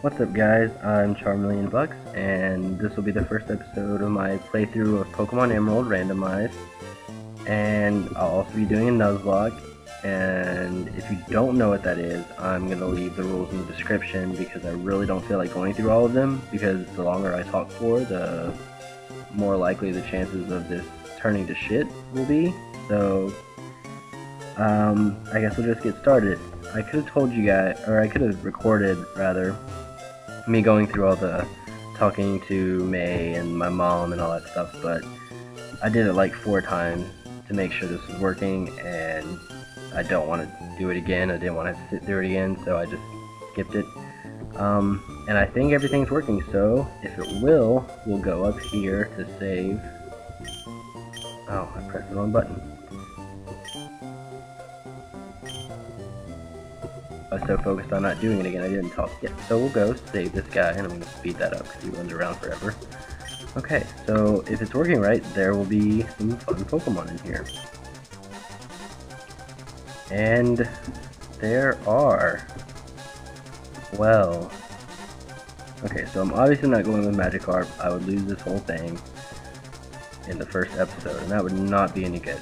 What's up guys, I'm Charmillionbucks, and this will be the first episode of my playthrough of Pokemon Emerald Randomized, and I'll also be doing a Nuzlocke, and if you don't know what that is, I'm going to leave the rules in the description because I really don't feel like going through all of them, because the longer I talk for, the more likely the chances of this turning to shit will be, so I guess we'll just get started. I could have told you guys, or I could have recorded, rather, me going through all the talking to May and my mom and all that stuff, but I did it like 4 times to make sure this was working, and I don't want to do it again. I didn't want to sit through it again, so I just skipped it. And I think everything's working, so if it will, we'll go up here to save. Oh, I pressed the wrong button. I was so focused on not doing it again, I didn't talk yet. So we'll go save this guy, and I'm going to speed that up because he runs around forever. Okay, so if it's working right, there will be some fun Pokemon in here. And there are. Well. Okay, so I'm obviously not going with Magikarp. I would lose this whole thing in the first episode, and that would not be any good.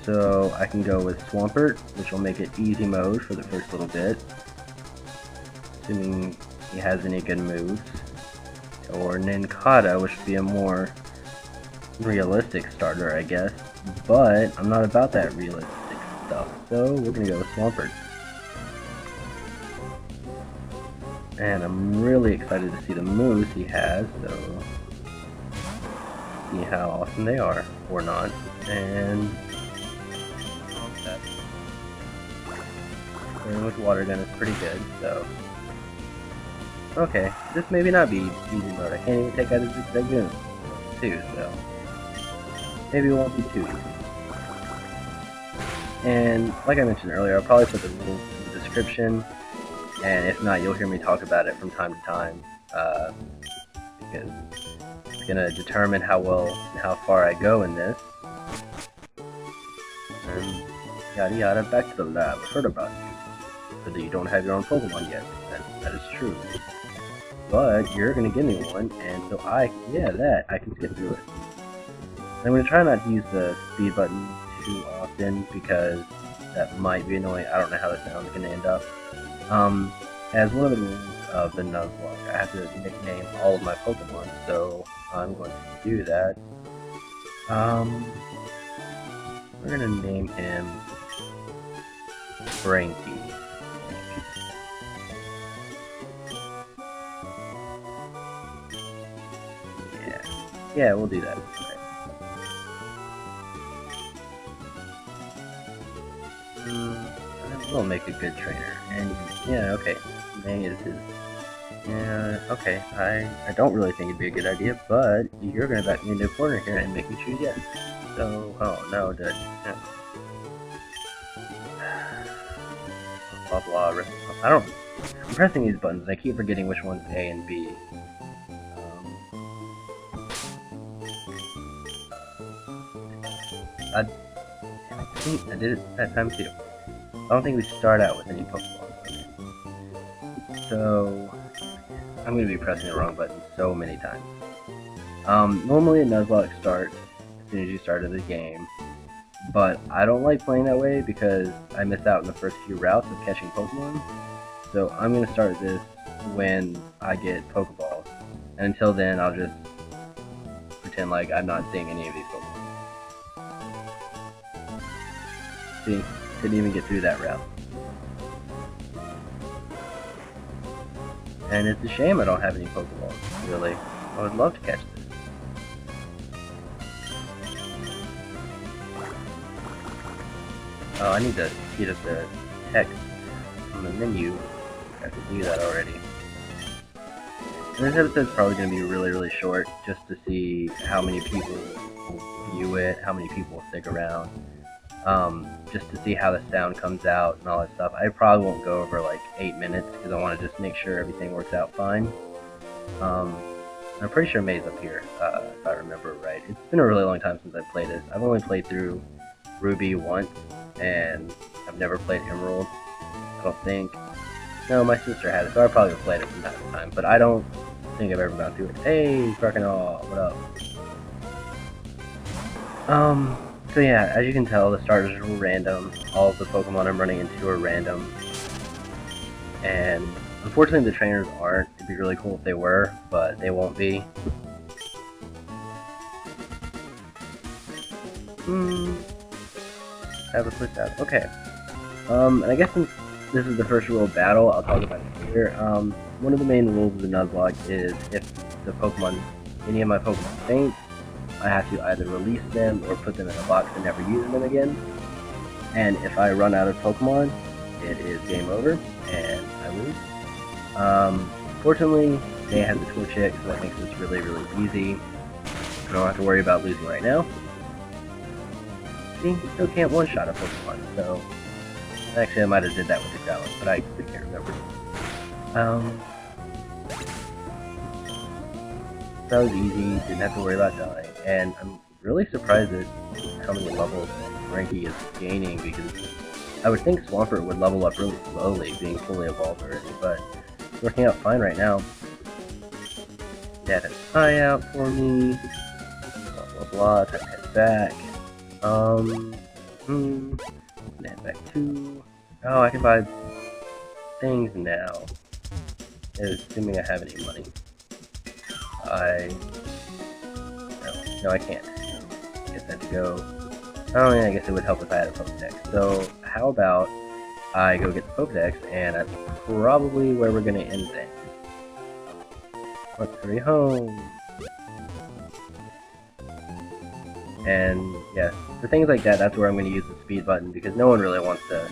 So I can go with Swampert, which will make it easy mode for the first little bit, assuming he has any good moves. Or Nincada, which would be a more realistic starter, I guess. But I'm not about that realistic stuff, so we're gonna go with Swampert. And I'm really excited to see the moves he has, so see how awesome they are, or not. And playing with Water Gun is pretty good, so. Okay, this maybe not be easy mode. I can't even take out his Zigzagoon too, so maybe it won't be too easy. And like I mentioned earlier, I'll probably put the rules in the description, and if not, you'll hear me talk about it from time to time, because it's gonna determine how well and how far I go in this. And yada yada, back to the lab. Heard about you. So that you don't have your own Pokemon yet. That is true. But you're gonna give me one, and so I can skip through it. I'm gonna try not to use the speed button too often because that might be annoying. I don't know how the sound's gonna end up. As one of the rules of the Nuzlocke, I have to nickname all of my Pokemon, so I'm going to do that. We're gonna name him Frankie. Yeah, we'll do that. Okay. We'll make a good trainer. And yeah, okay. May is his. Yeah, okay. I don't really think it'd be a good idea, but you're gonna back me into a corner here and make me choose yes. So, oh no, yeah. Blah blah. I'm pressing these buttons and I keep forgetting which one's A and B. I think I did it that time too. I don't think we start out with any Pokemon. So I'm going to be pressing the wrong button so many times. Normally a Nuzlocke starts as soon as you start the game, but I don't like playing that way because I miss out on the first few routes of catching Pokemon. So I'm going to start this when I get Pokeballs, and until then I'll just pretend like I'm not seeing any of these Pokemon. See, couldn't even get through that route. And it's a shame I don't have any Pokeballs, really. I would love to catch this. Oh, I need to speed up the text on the menu. I have to do that already. And this episode's probably going to be really short, just to see how many people will view it, how many people will stick around. Just to see how the sound comes out and all that stuff. I probably won't go over like 8 minutes because I want to just make sure everything works out fine. I'm pretty sure May's up here, if I remember right. It's been a really long time since I've played this. I've only played through Ruby once, and I've never played Emerald, I don't think. No, my sister had it, so I probably played it from time to time, but I don't think I've ever gone through it. Hey, Crocodile, what up? So yeah, as you can tell, the starters are random. All of the Pokemon I'm running into are random. And unfortunately the trainers aren't. It'd be really cool if they were, but they won't be. Have a push out. Okay. And I guess since this is the first rule of battle, I'll talk about it here. One of the main rules of the Nuzlocke is if the Pokemon, any of my Pokemon faint, I have to either release them or put them in a box and never use them again. And if I run out of Pokemon, it is game over, and I lose. Fortunately, they have the Twitch Hit, so that makes this really, really easy. I don't have to worry about losing right now. See, you still can't one-shot a Pokemon, so... Actually, I might have did that with the Growlithe, but I can't remember. That was easy, didn't have to worry about dying, and I'm really surprised at how many levels Ranky is gaining, because I would think Swampert would level up really slowly, being fully evolved already, but it's working out fine right now. Dad has an eye out for me, blah blah blah, time to head back. Head back to... Oh, I can buy things now. Assuming I have any money. No, I can't. I guess I have to go... Oh yeah, I guess it would help if I had a Pokédex. So, how about I go get the Pokédex, and that's probably where we're gonna end things. Let's hurry home. And, yeah, for things like that, that's where I'm gonna use the speed button, because no one really wants to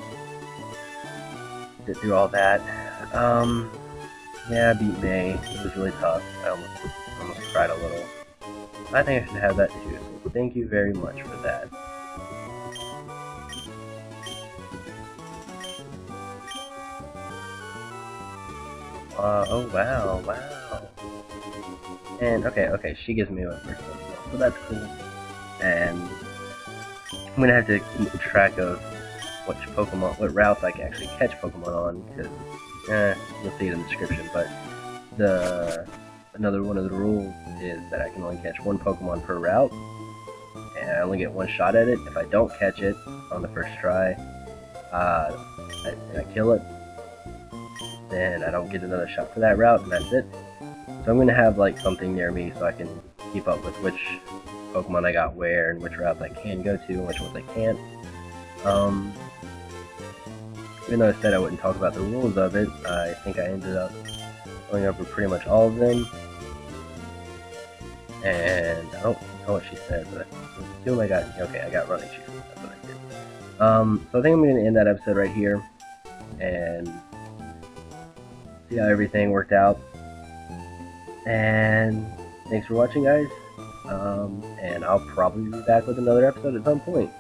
sit through all that. Yeah, I beat May. It was really tough. I almost cried a little. I think I should have that too, so thank you very much for that. Oh wow, wow. And, okay, she gives me my first one, so that's cool. And I'm gonna have to keep track of what routes I can actually catch Pokemon on, because, you'll see it in the description, but another one of the rules is that I can only catch one Pokemon per route, and I only get one shot at it. If I don't catch it on the first try, and I kill it, then I don't get another shot for that route, and that's it. So I'm going to have like something near me so I can keep up with which Pokemon I got where, and which routes I can go to, and which ones I can't. Even though I said I wouldn't talk about the rules of it, I think I ended up going over pretty much all of them. And I don't know what she said, but I assume I got running shoes. That's what I did. So I think I'm going to end that episode right here, and see how everything worked out. And thanks for watching, guys. And I'll probably be back with another episode at some point.